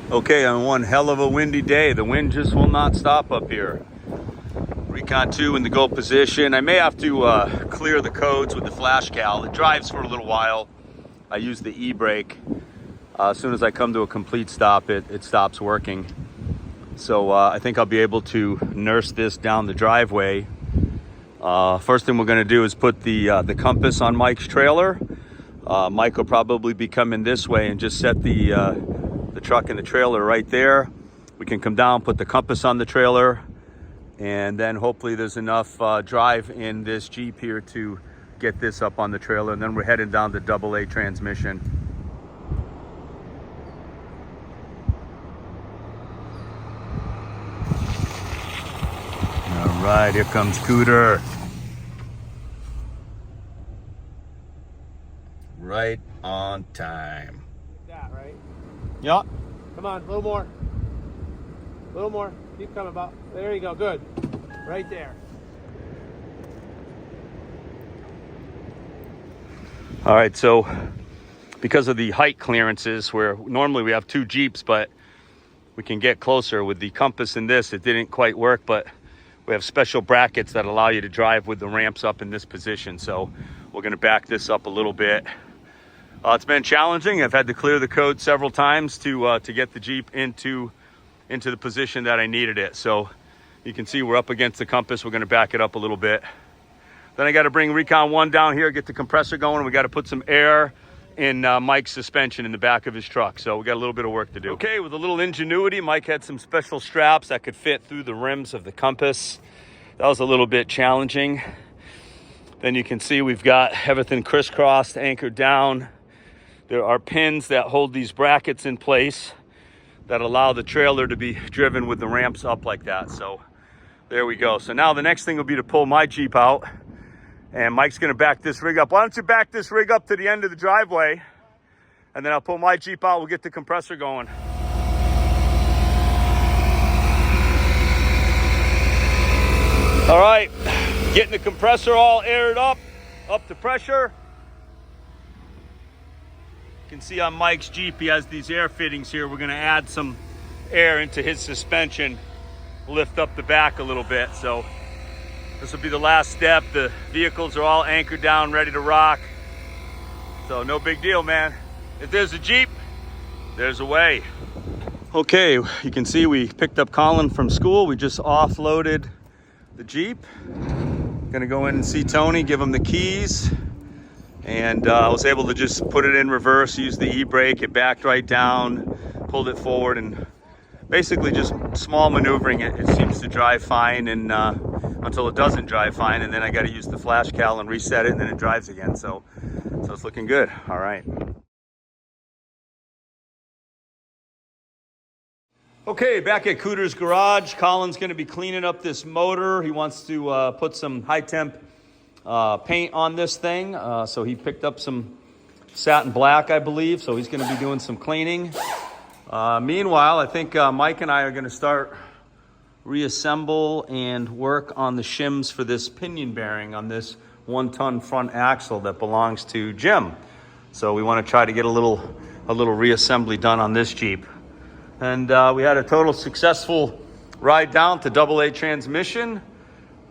Okay, on one hell of a windy day, the wind just will not stop up here. Recon 2 in the go position. I may have to clear the codes with the flash cal. It drives for a little while. I use the e-brake. As soon as I come to a complete stop, it stops working. So I think I'll be able to nurse this down the driveway. First thing we're going to do is put the compass on Mike's trailer. Mike will probably be coming this way and just set the truck and the trailer right there. We can come down, put the compass on the trailer, and then hopefully there's enough drive in this Jeep here to get this up on the trailer, and then we're heading down to AA transmission. All right, here comes Cooter. Right on time. That, right? Yeah. Come on, a little more. A little more. Keep coming about. There you go. Good. Right there. All right, so because of the height clearances, where normally we have two Jeeps, but we can get closer with the compass in this, it didn't quite work, but we have special brackets that allow you to drive with the ramps up in this position. So we're gonna back this up a little bit. It's been challenging. I've had to clear the code several times to get the Jeep into the position that I needed it. So you can see we're up against the compass. We're gonna back it up a little bit. Then I gotta bring Recon 1 down here, get the compressor going. We gotta put some air in Mike's suspension in the back of his truck. So we got a little bit of work to do. Okay, with a little ingenuity, Mike had some special straps that could fit through the rims of the compass. That was a little bit challenging. Then you can see we've got everything crisscrossed, anchored down. There are pins that hold these brackets in place that allow the trailer to be driven with the ramps up like that. So there we go. So now the next thing will be to pull my Jeep out, and Mike's gonna back this rig up. Why don't you back this rig up to the end of the driveway, and then I'll pull my Jeep out, we'll get the compressor going. All right, getting the compressor all aired up to pressure. You can see on Mike's Jeep, he has these air fittings here. We're gonna add some air into his suspension, lift up the back a little bit. So this will be the last step. The vehicles are all anchored down, ready to rock. So no big deal, man. If there's a Jeep, there's a way. Okay, you can see we picked up Colin from school. We just offloaded the Jeep. Gonna go in and see Tony, give him the keys. And I was able to just put it in reverse, use the e-brake, it backed right down, pulled it forward, and basically just small maneuvering. It seems to drive fine, and until it doesn't drive fine, and then I got to use the flash cal and reset it, and then it drives again. So it's looking good. All right. Okay, back at Cooter's garage. Colin's going to be cleaning up this motor. He wants to put some high temp paint on this thing. So he picked up some satin black, I believe. So he's going to be doing some cleaning. Meanwhile, I think Mike and I are going to start reassemble and work on the shims for this pinion bearing on this 1-ton front axle that belongs to Jim. So we want to try to get a little reassembly done on this Jeep. And we had a total successful ride down to AA transmission.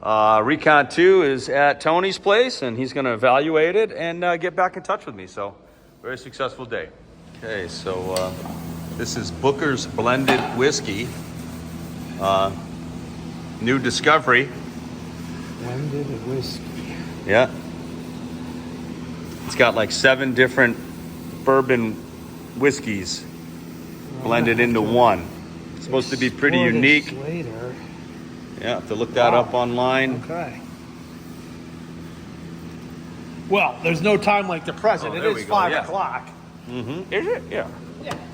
Recon 2 is at Tony's place, and he's going to evaluate it and get back in touch with me. So very successful day. Okay, so this is Booker's Blended Whiskey. New discovery. Blended whiskey. Yeah. It's got like 7 different bourbon whiskeys blended into one. It's supposed to be pretty unique. Later. Yeah, have to look that up online. Okay. Well, there's no time like the present. Oh, it there is we go, 5 yeah. o'clock. Mm-hmm. Is it? Yeah.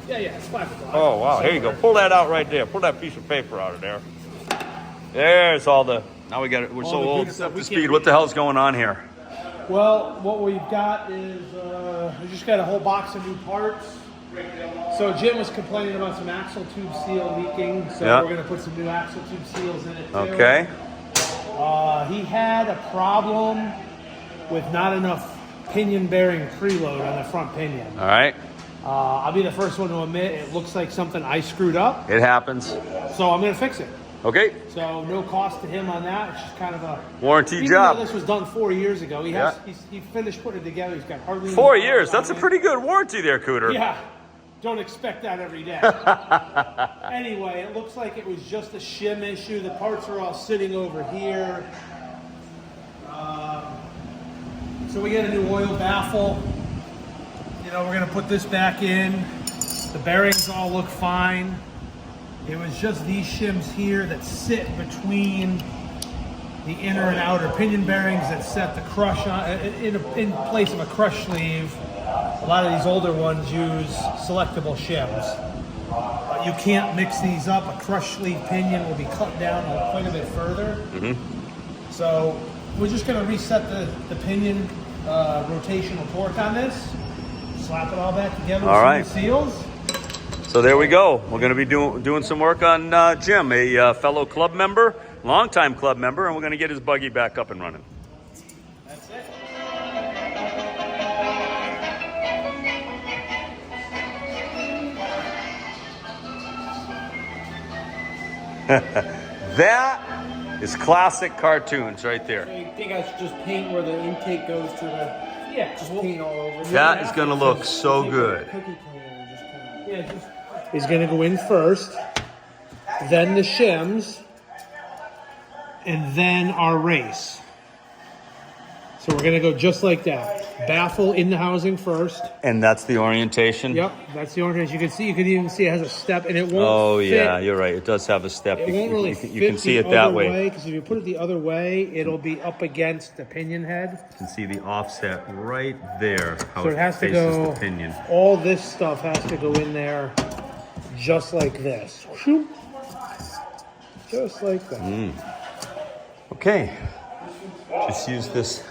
Yeah, it's 5 o'clock. Oh, wow. Here you go. Pull that out right there. Pull that piece of paper out of there. There's all the... Now we got it. We're so old. Up to speed. What the hell's going on here? Well, what we've got is we just got a whole box of new parts. So Jim was complaining about some axle tube seal leaking, so we're going to put some new axle tube seals in it too. Okay. He had a problem with not enough pinion bearing preload on the front pinion. All right. I'll be the first one to admit it looks like something I screwed up. It happens. So I'm going to fix it. Okay. So no cost to him on that. It's just kind of a warranty even job. Though this was done 4 years ago. He finished putting it together. He's got hardly any 4 years. miles That's a on it. pretty good warranty there, Cooter. Yeah. Don't expect that every day. Anyway, it looks like it was just a shim issue. The parts are all sitting over here. So we get a new oil baffle. You know, we're going to put this back in. The bearings all look fine. It was just these shims here that sit between the inner and outer pinion bearings that set the crush on in place of a crush sleeve. A lot of these older ones use selectable shims. But you can't mix these up. A crush sleeve pinion will be cut down quite a bit further. So we're just going to reset the pinion rotational torque on this. Slap it all back together with some seals. So there we go. We're going to be doing some work on Jim, a fellow club member, longtime club member, and we're going to get his buggy back up and running. That's it. That is classic cartoons right there. So you think I should just paint where the intake goes to the... Yeah, Just paint all over. That is going to look so good. Cookie cleaner and just kind of... Yeah, is going to go in first, then the shims, and then our race. So we're going to go just like that. Baffle in the housing first. And that's the orientation? Yep, that's the orientation. You can even see it has a step, and it won't Oh, fit. yeah, you're right. It does have a step. It won't really You can see it that way. Because if you put it the other way, it'll be up against the pinion head. You can see the offset right there, how So it has to faces go, the pinion. all this stuff has to go in there just like this. Whoop. Just like that. Okay, just use this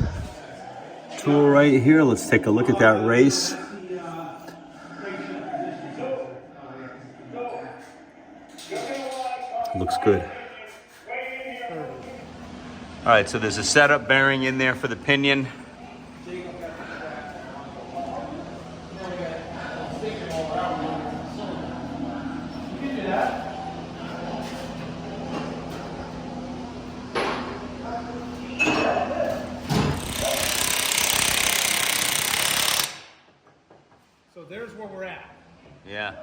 tool right here. Let's take a look at that race. Looks good. All right, so there's a setup bearing in there for the pinion. So there's where we're at. Yeah,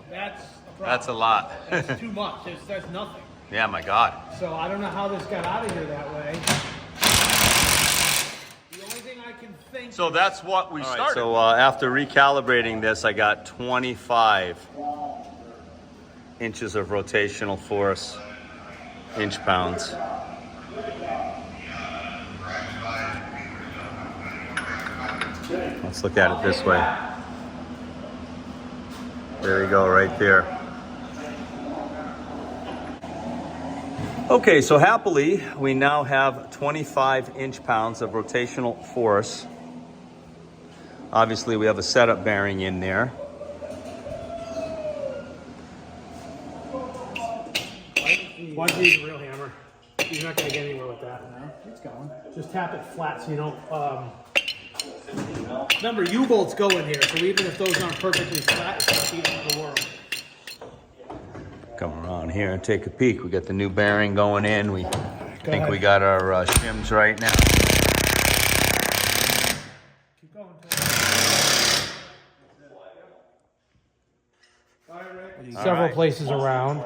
That's a problem. that's a lot. That's too much. That's nothing. Yeah, my God. So I don't know how this got out of here that way. The only thing I can think. So that's what we started. So after recalibrating this, I got 25 inches of rotational force, inch-pounds. Let's look at it this way. There we go, right there. Okay, so happily, we now have 25 inch-pounds of rotational force. Obviously, we have a setup bearing in there. Why do you use a real hammer? You're not going to get anywhere with that. No, it's going. Just tap it flat so you don't. Remember, U-bolts go in here, so even if those aren't perfectly flat, it's not the end of the world. Come around here and take a peek. We got the new bearing going in. We think we got our shims right now. Keep going. Several places around,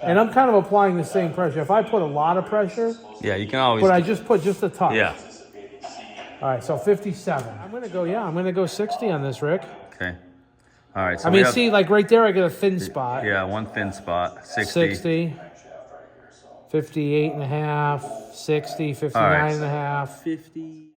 and I'm kind of applying the same pressure. If I put a lot of pressure, Yeah, you can always. but I just put just a touch. Yeah. All right, so 57. I'm gonna go 60 on this, Rick. Okay. All right. So I mean, see, like right there, I get a thin spot. Yeah, one thin spot. 60, 58 and a half, 60, 59 and a half. 50.